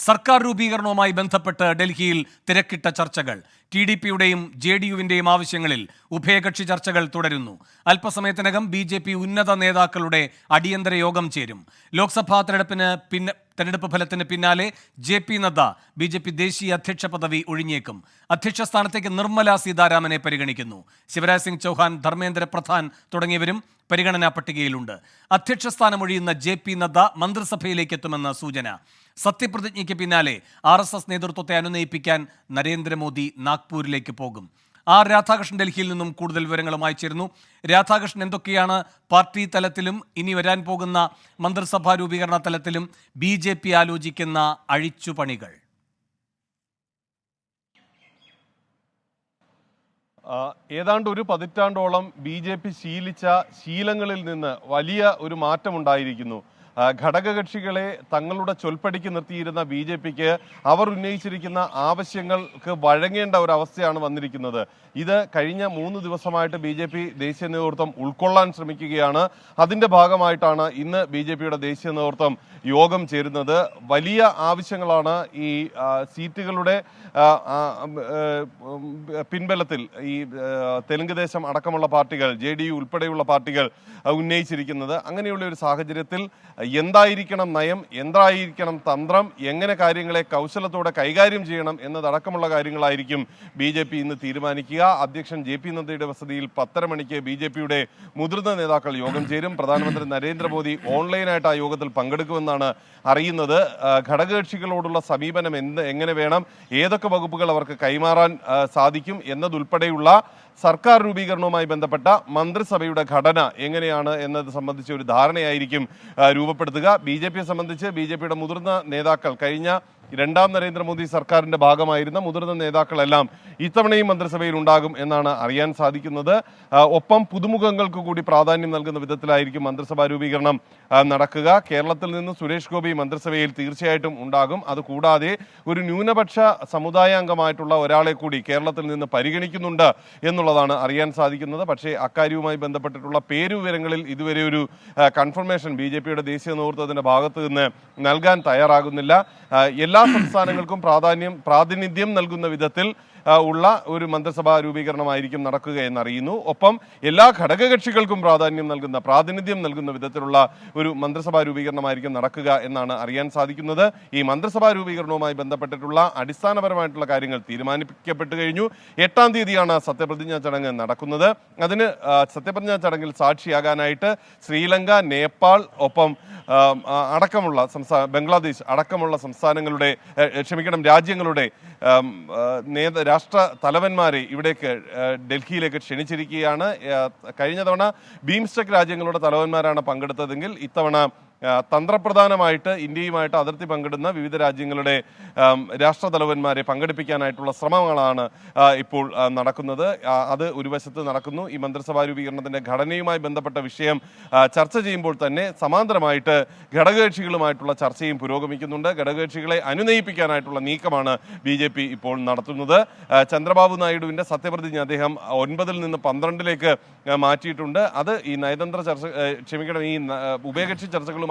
സർക്കാർ രൂപീകരണവുമായി ബന്ധപ്പെട്ട് ഡൽഹിയിൽ തിരക്കിട്ട ചർച്ചകൾ. TDPയുടെയും JDUവിന്റെയും ആവശ്യങ്ങളിൽ ഉഭയകക്ഷി ചർച്ചകൾ തുടരുന്നു. അല്പസമയത്തിനകം BJP ഉന്നത നേതാക്കളുടെ അടിയന്തര യോഗം ചേരും. ലോക്സഭാ തെരഞ്ഞെടുപ്പ് ഫലത്തിന് പിന്നാലെ JP നദ്ദ BJP ദേശീയ അധ്യക്ഷ പദവി ഒഴിഞ്ഞേക്കും. അധ്യക്ഷ സ്ഥാനത്തേക്ക് നിർമ്മല സീതാരാമനെ പരിഗണിക്കുന്നു. ശിവരാജ് സിംഗ് ചൗഹാൻ, ധർമ്മേന്ദ്ര പ്രധാൻ തുടങ്ങിയവരും പരിഗണനാ പട്ടികയിലുണ്ട്. അധ്യക്ഷ സ്ഥാനം ഒഴിയുന്ന JP നദ്ദ മന്ത്രിസഭയിലേക്ക് എത്തുമെന്ന സൂചന. സത്യപ്രതിജ്ഞയ്ക്ക് പിന്നാലെ RSS നേതൃത്വത്തെ അനുനയിപ്പിക്കാൻ നരേന്ദ്രമോദി നാഗ്പൂരിലേക്ക് പോകും. രാധാകൃഷ്ണൻ ഡൽഹിയിൽ നിന്നും കൂടുതൽ വിവരങ്ങളുമായി ചേരുന്നു. രാധാകൃഷ്ണൻ, എന്തൊക്കെയാണ് പാർട്ടി തലത്തിലും ഇനി വരാൻ പോകുന്ന മന്ത്രിസഭാ രൂപീകരണ തലത്തിലും BJP ആലോചിക്കുന്ന അഴിച്ചുപണികൾ? ഏതാണ്ട് ഒരു പതിറ്റാണ്ടോളം BJP ശീലിച്ച ശീലങ്ങളിൽ നിന്ന് വലിയ ഒരു മാറ്റമുണ്ടായിരിക്കുന്നു. ഘടകകക്ഷികളെ തങ്ങളുടെ ചൊൽപ്പടിക്ക് നിർത്തിയിരുന്ന BJPക്ക് അവർ ഉന്നയിച്ചിരിക്കുന്ന ആവശ്യങ്ങൾക്ക് വഴങ്ങേണ്ട ഒരു അവസ്ഥയാണ് വന്നിരിക്കുന്നത്. ഇത് കഴിഞ്ഞ 3 ദിവസമായിട്ട് BJP ദേശീയ നേതൃത്വം ഉൾക്കൊള്ളാൻ ശ്രമിക്കുകയാണ്. അതിൻ്റെ ഭാഗമായിട്ടാണ് ഇന്ന് BJPയുടെ ദേശീയ നേതൃത്വം യോഗം ചേരുന്നത്. വലിയ ആവശ്യങ്ങളാണ് ഈ സീറ്റുകളുടെ പിൻബലത്തിൽ ഈ തെലുങ്ക് ദേശം അടക്കമുള്ള പാർട്ടികൾ, JDU ഉൾപ്പെടെയുള്ള പാർട്ടികൾ ഉന്നയിച്ചിരിക്കുന്നത്. അങ്ങനെയുള്ള ഒരു സാഹചര്യത്തിൽ എന്തായിരിക്കണം നയം, എന്തായിരിക്കണം തന്ത്രം, എങ്ങനെ കാര്യങ്ങളെ കൗശലത്തോടെ കൈകാര്യം ചെയ്യണം എന്നതടക്കമുള്ള കാര്യങ്ങളായിരിക്കും BJP ഇന്ന് തീരുമാനിക്കുക. അധ്യക്ഷൻ JP നദ്ദയുടെ വസതിയിൽ 10:30 മണിക്ക് BJPയുടെ മുതിർന്ന നേതാക്കൾ യോഗം ചേരും. പ്രധാനമന്ത്രി നരേന്ദ്രമോദി ഓൺലൈനായിട്ട് ആ യോഗത്തിൽ പങ്കെടുക്കുമെന്നാണ് അറിയുന്നത്. ഘടകകക്ഷികളോടുള്ള സമീപനം എങ്ങനെ വേണം, ഏതൊക്കെ വകുപ്പുകൾ അവർക്ക് കൈമാറാൻ സാധിക്കും എന്നതുൾപ്പെടെയുള്ള സർക്കാർ രൂപീകരണവുമായി ബന്ധപ്പെട്ട മന്ത്രിസഭയുടെ ഘടന എങ്ങനെയാണ് എന്നത് സംബന്ധിച്ച ഒരു ധാരണയായിരിക്കും രൂപപ്പെടുത്തുക. BJPയെ സംബന്ധിച്ച് BJPയുടെ മുതിർന്ന നേതാക്കൾ, കഴിഞ്ഞ 2ാം നരേന്ദ്രമോദി സർക്കാരിന്റെ ഭാഗമായിരുന്ന മുതിർന്ന നേതാക്കളെല്ലാം ഇത്തവണയും മന്ത്രിസഭയിൽ ഉണ്ടാകും എന്നാണ് അറിയാൻ സാധിക്കുന്നത്. ഒപ്പം പുതുമുഖങ്ങൾക്ക് കൂടി പ്രാധാന്യം നൽകുന്ന വിധത്തിലായിരിക്കും മന്ത്രിസഭാ രൂപീകരണം നടക്കുക. കേരളത്തിൽ നിന്ന് സുരേഷ് ഗോപി മന്ത്രിസഭയിൽ തീർച്ചയായിട്ടും ഉണ്ടാകും. അതുകൂടാതെ ഒരു ന്യൂനപക്ഷ സമുദായാംഗമായിട്ടുള്ള ഒരാളെ കൂടി കേരളത്തിൽ നിന്ന് പരിഗണിക്കുന്നുണ്ട് എന്നുള്ളതാണ് അറിയാൻ സാധിക്കുന്നത്. പക്ഷേ അക്കാര്യവുമായി ബന്ധപ്പെട്ടിട്ടുള്ള പേരുവിവരങ്ങളിൽ ഇതുവരെ ഒരു കൺഫർമേഷൻ BJPയുടെ ദേശീയ നേതൃത്വത്തിന്റെ ഭാഗത്ത് നിന്ന് നൽകാൻ തയ്യാറാകുന്നില്ല. എല്ലാ സംസ്ഥാനങ്ങൾക്കും പ്രാതിനിധ്യം നൽകുന്ന വിധത്തിൽ ഉള്ള ഒരു മന്ത്രിസഭാ രൂപീകരണമായിരിക്കും നടക്കുക എന്നറിയുന്നു. ഒപ്പം എല്ലാ ഘടകകക്ഷികൾക്കും പ്രാതിനിധ്യം നൽകുന്ന വിധത്തിലുള്ള ഒരു മന്ത്രിസഭാ രൂപീകരണമായിരിക്കും നടക്കുക എന്നാണ് അറിയാൻ സാധിക്കുന്നത്. ഈ മന്ത്രിസഭാ രൂപീകരണവുമായി ബന്ധപ്പെട്ടിട്ടുള്ള അടിസ്ഥാനപരമായിട്ടുള്ള കാര്യങ്ങൾ തീരുമാനിക്കപ്പെട്ടു കഴിഞ്ഞു. 8-ാം തീയതിയാണ് സത്യപ്രതിജ്ഞാ ചടങ്ങ് നടക്കുന്നത്. അതിന് സത്യപ്രതിജ്ഞാ ചടങ്ങിൽ സാക്ഷിയാകാനായിട്ട് ശ്രീലങ്ക, നേപ്പാൾ, ഒപ്പം അടക്കമുള്ള ബംഗ്ലാദേശ് അടക്കമുള്ള രാജ്യങ്ങളുടെ രാഷ്ട്ര തലവന്മാരെ ഇവിടേക്ക് ഡൽഹിയിലേക്ക് ക്ഷണിച്ചിരിക്കുകയാണ്. കഴിഞ്ഞ തവണ ബീംസ്റ്റെക് രാജ്യങ്ങളുടെ തലവന്മാരാണ് പങ്കെടുത്തതെങ്കിൽ ഇത്തവണ തന്ത്രപ്രധാനമായിട്ട് ഇന്ത്യയുമായിട്ട് അതിർത്തി പങ്കിടുന്ന വിവിധ രാജ്യങ്ങളുടെ രാഷ്ട്രതലവന്മാരെ പങ്കെടുപ്പിക്കാനായിട്ടുള്ള ശ്രമങ്ങളാണ് ഇപ്പോൾ നടക്കുന്നത്. അത് ഒരു വശത്ത് നടക്കുന്നു. ഈ മന്ത്രിസഭാ രൂപീകരണത്തിന്റെ ഘടനയുമായി ബന്ധപ്പെട്ട വിഷയം ചർച്ച ചെയ്യുമ്പോൾ തന്നെ സമാന്തരമായിട്ട് ഘടകകക്ഷികളുമായിട്ടുള്ള ചർച്ചയും പുരോഗമിക്കുന്നുണ്ട്. ഘടകകക്ഷികളെ അനുനയിപ്പിക്കാനായിട്ടുള്ള നീക്കമാണ് BJP ഇപ്പോൾ നടത്തുന്നത്. ചന്ദ്രബാബു നായിഡുവിന്റെ സത്യപ്രതിജ്ഞ അദ്ദേഹം 9-ൽ നിന്ന് 12-ലേക്ക് മാറ്റിയിട്ടുണ്ട്. അത് ഈ ഈ ഉഭയകക്ഷി ചർച്ചകളും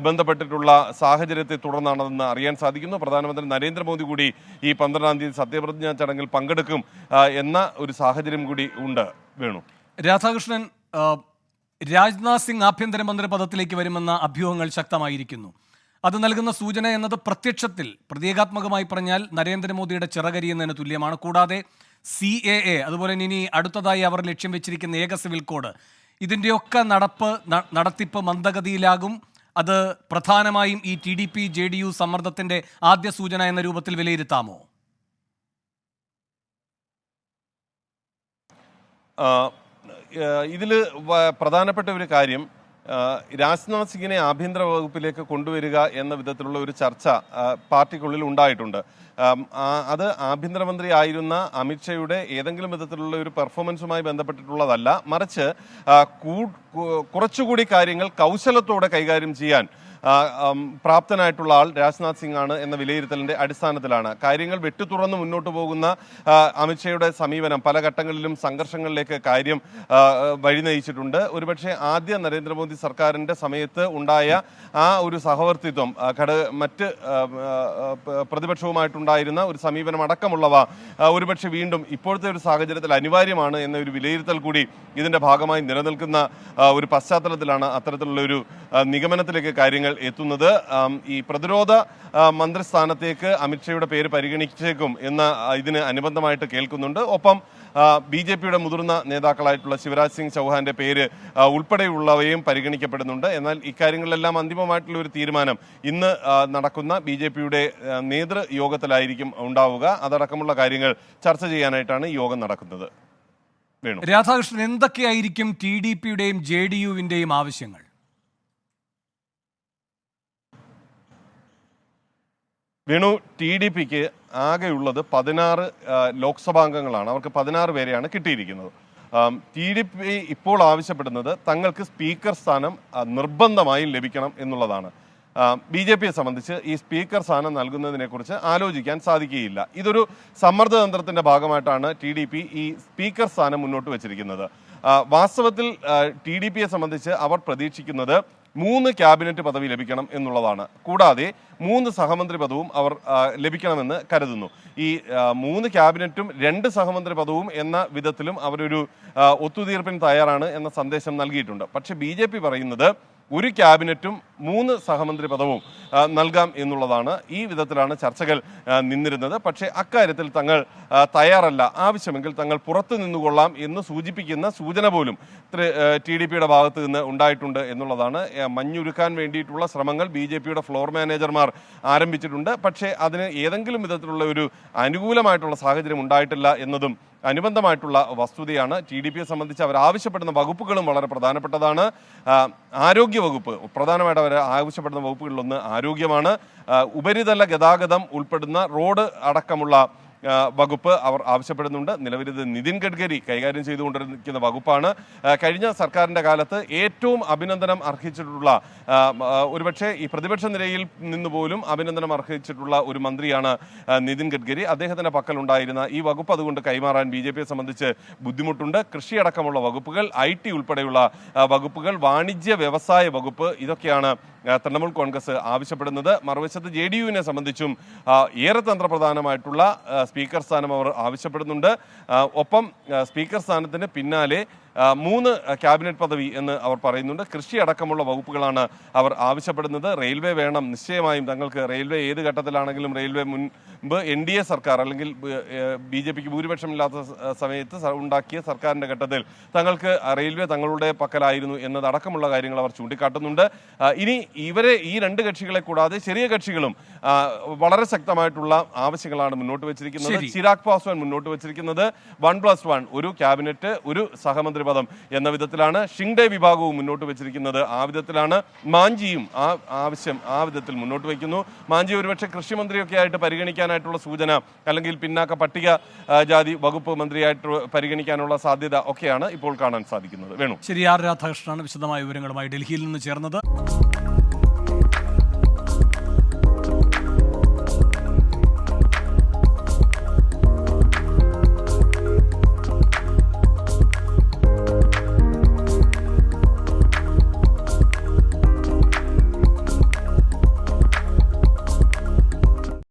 ബന്ധപ്പെട്ടിട്ടുള്ള സാഹചര്യത്തെ തുടർന്നാണെന്ന് അറിയാൻ സാധിക്കുന്നു. പ്രധാനമന്ത്രി നരേന്ദ്രമോദി കൂടി ഈ 12-ാം തീയതി സത്യപ്രതിജ്ഞാ ചടങ്ങിൽ പങ്കെടുക്കും എന്ന ഒരു സാഹചര്യം കൂടി ഉണ്ട്. വേണു. രാധാകൃഷ്ണൻ, രാജ്നാഥ് സിംഗ് ആഭ്യന്തരമന്ത്രി പദത്തിലേക്ക് വരുമെന്ന അഭ്യൂഹങ്ങൾ ശക്തമായിരിക്കുന്നു. അത് നൽകുന്ന സൂചന എന്നത് പ്രത്യക്ഷത്തിൽ പ്രതീകാത്മകമായി പറഞ്ഞാൽ നരേന്ദ്രമോദിയുടെ ചിറകരിയുന്നതിന് തുല്യമാണ്. കൂടാതെ CAA, അതുപോലെ ഇനി അടുത്തതായി അവർ ലക്ഷ്യം വെച്ചിരിക്കുന്ന ഏക സിവിൽ കോഡ്, ഇതിൻ്റെയൊക്കെ നടത്തിപ്പ് മന്ദഗതിയിലാകും. അത് പ്രധാനമായും ഈ TDP JDU സമ്മർദ്ദത്തിന്റെ ആദ്യ സൂചന എന്ന രൂപത്തിൽ വിലയിരുത്താമോ? ഇതിൽ പ്രധാനപ്പെട്ട ഒരു കാര്യം, രാജ്നാഥ് സിംഗിനെ ആഭ്യന്തര വകുപ്പിലേക്ക് കൊണ്ടുവരിക എന്ന വിധത്തിലുള്ള ഒരു ചർച്ച പാർട്ടിക്കുള്ളിൽ ഉണ്ടായിട്ടുണ്ട്. അത് ആഭ്യന്തരമന്ത്രി ആയിരുന്ന അമിത്ഷായുടെ ഏതെങ്കിലും വിധത്തിലുള്ള ഒരു പെർഫോമൻസുമായി ബന്ധപ്പെട്ടിട്ടുള്ളതല്ല. മറിച്ച് കുറച്ചുകൂടി കാര്യങ്ങൾ കൗശലത്തോടെ കൈകാര്യം ചെയ്യാൻ പ്രാപ്തനായിട്ടുള്ള ആൾ രാജ്നാഥ് സിംഗ് ആണ് എന്ന വിലയിരുത്തലിന്റെ അടിസ്ഥാനത്തിലാണ്. കാര്യങ്ങൾ വെട്ടിത്തുറന്ന് മുന്നോട്ട് പോകുന്ന അമിത്ഷായുടെ സമീപനം പല ഘട്ടങ്ങളിലും സംഘർഷങ്ങളിലേക്ക് കാര്യം വഴി നയിച്ചിട്ടുണ്ട്. ഒരുപക്ഷെ ആദ്യ നരേന്ദ്രമോദി സർക്കാരിന്റെ സമയത്ത് ഉണ്ടായ ആ ഒരു സഹവർത്തിത്വം മറ്റ് പ്രതിപക്ഷവുമായിട്ടുണ്ടായിരുന്ന ഒരു സമീപനം അടക്കമുള്ളവ ഒരുപക്ഷെ വീണ്ടും ഇപ്പോഴത്തെ ഒരു സാഹചര്യത്തിൽ അനിവാര്യമാണ് എന്ന ഒരു വിലയിരുത്തൽ കൂടി ഇതിന്റെ ഭാഗമായി നിലനിൽക്കുന്ന ഒരു പശ്ചാത്തലത്തിലാണ് അത്തരത്തിലുള്ള ഒരു നിഗമനത്തിലേക്ക് കാര്യങ്ങൾ എത്തുന്നത്. ഈ പ്രതിരോധ മന്ത്രിസ്ഥാനത്തേക്ക് അമിത്ഷായുടെ പേര് പരിഗണിച്ചേക്കും എന്ന് ഇതിന് അനുബന്ധമായിട്ട് കേൾക്കുന്നുണ്ട്. ഒപ്പം BJPയുടെ മുതിർന്ന നേതാക്കളായിട്ടുള്ള ശിവരാജ് സിംഗ് ചൗഹാന്റെ പേര് ഉൾപ്പെടെയുള്ളവയും പരിഗണിക്കപ്പെടുന്നുണ്ട്. എന്നാൽ ഇക്കാര്യങ്ങളിലെല്ലാം അന്തിമമായിട്ടുള്ള ഒരു തീരുമാനം ഇന്ന് നടക്കുന്ന BJPയുടെ നേതൃയോഗത്തിലായിരിക്കും ഉണ്ടാവുക. അതടക്കമുള്ള കാര്യങ്ങൾ ചർച്ച ചെയ്യാനായിട്ടാണ് ഈ യോഗം നടക്കുന്നത്. രാധാകൃഷ്ണൻ, എന്തൊക്കെയായിരിക്കും TDPയുടെയും JDUവിന്റെയും ആവശ്യങ്ങൾ? വേണു, TDPക്ക് ആകെയുള്ളത് 16 ലോക്സഭാംഗങ്ങളാണ്. അവർക്ക് 16 പേരെയാണ് കിട്ടിയിരിക്കുന്നത്. TDP ഇപ്പോൾ ആവശ്യപ്പെടുന്നത് തങ്ങൾക്ക് സ്പീക്കർ സ്ഥാനം നിർബന്ധമായും ലഭിക്കണം എന്നുള്ളതാണ്. BJPയെ സംബന്ധിച്ച് ഈ സ്പീക്കർ സ്ഥാനം നൽകുന്നതിനെക്കുറിച്ച് ആലോചിക്കാൻ സാധിക്കുകയില്ല. ഇതൊരു സമ്മർദ്ദതന്ത്രത്തിന്റെ ഭാഗമായിട്ടാണ് TDP ഈ സ്പീക്കർ സ്ഥാനം മുന്നോട്ട് വച്ചിരിക്കുന്നത്. വാസ്തവത്തിൽ TDPയെ സംബന്ധിച്ച് അവർ പ്രതീക്ഷിക്കുന്നത് 3 ക്യാബിനറ്റ് പദവി ലഭിക്കണം എന്നുള്ളതാണ്. കൂടാതെ 3 സഹമന്ത്രി പദവും അവർ ലഭിക്കണമെന്ന് കരുതുന്നു. ഈ 3 ക്യാബിനറ്റും 2 സഹമന്ത്രി പദവും എന്ന വിധത്തിലും അവരൊരു ഒത്തുതീർപ്പിന് തയ്യാറാണ് എന്ന സന്ദേശം നൽകിയിട്ടുണ്ട്. പക്ഷെ BJP പറയുന്നത് 1 ക്യാബിനറ്റും 3 സഹമന്ത്രി പദവും നൽകാം എന്നുള്ളതാണ്. ഈ വിധത്തിലാണ് ചർച്ചകൾ നിന്നിരുന്നത്. പക്ഷേ അക്കാര്യത്തിൽ തങ്ങൾ തയ്യാറല്ല, ആവശ്യമെങ്കിൽ തങ്ങൾ പുറത്തു നിന്നുകൊള്ളാം എന്ന് സൂചിപ്പിക്കുന്ന സൂചന പോലും TDPയുടെ ഭാഗത്ത് നിന്ന് ഉണ്ടായിട്ടുണ്ട് എന്നുള്ളതാണ്. മഞ്ഞുരുക്കാൻ വേണ്ടിയിട്ടുള്ള ശ്രമങ്ങൾ BJPയുടെ ഫ്ലോർ മാനേജർമാർ ആരംഭിച്ചിട്ടുണ്ട്. പക്ഷേ അതിന് ഏതെങ്കിലും വിധത്തിലുള്ള ഒരു അനുകൂലമായിട്ടുള്ള സാഹചര്യം ഉണ്ടായിട്ടില്ല എന്നതും അനുബന്ധമായിട്ടുള്ള വസ്തുതയാണ്. TDPയെ സംബന്ധിച്ച് അവർ ആവശ്യപ്പെടുന്ന വകുപ്പുകളും വളരെ പ്രധാനപ്പെട്ടതാണ്. ആരോഗ്യ വകുപ്പ് പ്രധാനമായിട്ട് അവർ ആവശ്യപ്പെടുന്ന വകുപ്പുകളിലൊന്ന് ആരോഗ്യമാണ്. ഉപരിതല ഗതാഗതം ഉൾപ്പെടുന്ന റോഡ് അടക്കമുള്ള വകുപ്പ് അവർ ആവശ്യപ്പെടുന്നുണ്ട്. നിലവിലിത് നിതിൻ ഗഡ്കരി കൈകാര്യം ചെയ്തുകൊണ്ടിരിക്കുന്ന വകുപ്പാണ്. കഴിഞ്ഞ സർക്കാരിൻ്റെ കാലത്ത് ഏറ്റവും അഭിനന്ദനം അർഹിച്ചിട്ടുള്ള, ഒരുപക്ഷെ ഈ പ്രതിപക്ഷ നിരയിൽ നിന്ന് പോലും അഭിനന്ദനം അർഹിച്ചിട്ടുള്ള ഒരു മന്ത്രിയാണ് നിതിൻ ഗഡ്കരി. അദ്ദേഹത്തിൻ്റെ പക്കലുണ്ടായിരുന്ന ഈ വകുപ്പ് അതുകൊണ്ട് കൈമാറാൻ BJPയെ സംബന്ധിച്ച് ബുദ്ധിമുട്ടുണ്ട്. കൃഷി അടക്കമുള്ള വകുപ്പുകൾ, IT ഉൾപ്പെടെയുള്ള വകുപ്പുകൾ, വാണിജ്യ വ്യവസായ വകുപ്പ്, ഇതൊക്കെയാണ് തൃണമൂൽ കോൺഗ്രസ് ആവശ്യപ്പെടുന്നത്. മറുവശത്ത് JDUവിനെ സംബന്ധിച്ചും ഏറെ തന്ത്രപ്രധാനമായിട്ടുള്ള സ്പീക്കർ സ്ഥാനം അവർ ആവശ്യപ്പെടുന്നുണ്ട്. ഒപ്പം സ്പീക്കർ സ്ഥാനത്തിന് പിന്നാലെ 3 ക്യാബിനറ്റ് പദവി എന്ന് അവർ പറയുന്നുണ്ട്. കൃഷി അടക്കമുള്ള വകുപ്പുകളാണ് അവർ ആവശ്യപ്പെടുന്നത്. റെയിൽവേ വേണം, നിശ്ചയമായും തങ്ങൾക്ക് റെയിൽവേ ഏത് ഘട്ടത്തിലാണെങ്കിലും റെയിൽവേ മുൻപ് NDA സർക്കാർ അല്ലെങ്കിൽ BJPക്ക് ഭൂരിപക്ഷമില്ലാത്ത സമയത്ത് ഉണ്ടാക്കിയ സർക്കാരിൻ്റെ ഘട്ടത്തിൽ തങ്ങൾക്ക് റെയിൽവേ തങ്ങളുടെ പക്കലായിരുന്നു എന്നതടക്കമുള്ള കാര്യങ്ങൾ അവർ ചൂണ്ടിക്കാട്ടുന്നുണ്ട്. ഇനി ഇവരെ ഈ 2 കക്ഷികളെ കൂടാതെ ചെറിയ കക്ഷികളും വളരെ ശക്തമായിട്ടുള്ള ആവശ്യങ്ങളാണ് മുന്നോട്ട് വെച്ചിരിക്കുന്നത്. ചിരാഗ് പാസ്വാൻ മുന്നോട്ട് വെച്ചിരിക്കുന്നത് 1+1 ഒരു ക്യാബിനറ്റ്, ഒരു സഹമന്ത്രി പദം എന്ന വിധത്തിലാണ്. ഷിങ്ഡെ വിഭാഗവും മുന്നോട്ട് വെച്ചിരിക്കുന്നത് ആ വിധത്തിലാണ്. മാഞ്ചിയും ആ ആവശ്യം ആ വിധത്തിൽ മുന്നോട്ട് വയ്ക്കുന്നു. മാഞ്ചി ഒരുപക്ഷെ കൃഷിമന്ത്രിയൊക്കെ ആയിട്ട് പരിഗണിക്കാനായിട്ടുള്ള സൂചന, അല്ലെങ്കിൽ പിന്നാക്ക പട്ടിക ജാതി വകുപ്പ് മന്ത്രിയായിട്ട് പരിഗണിക്കാനുള്ള സാധ്യത ഒക്കെയാണ് ഇപ്പോൾ കാണാൻ സാധിക്കുന്നത്. വേണു, ശരി. ആർ രാധാകൃഷ്ണനാണ് വിശദമായ വിവരങ്ങളുമായി ഡൽഹിയിൽ നിന്ന് ചേർന്നത്.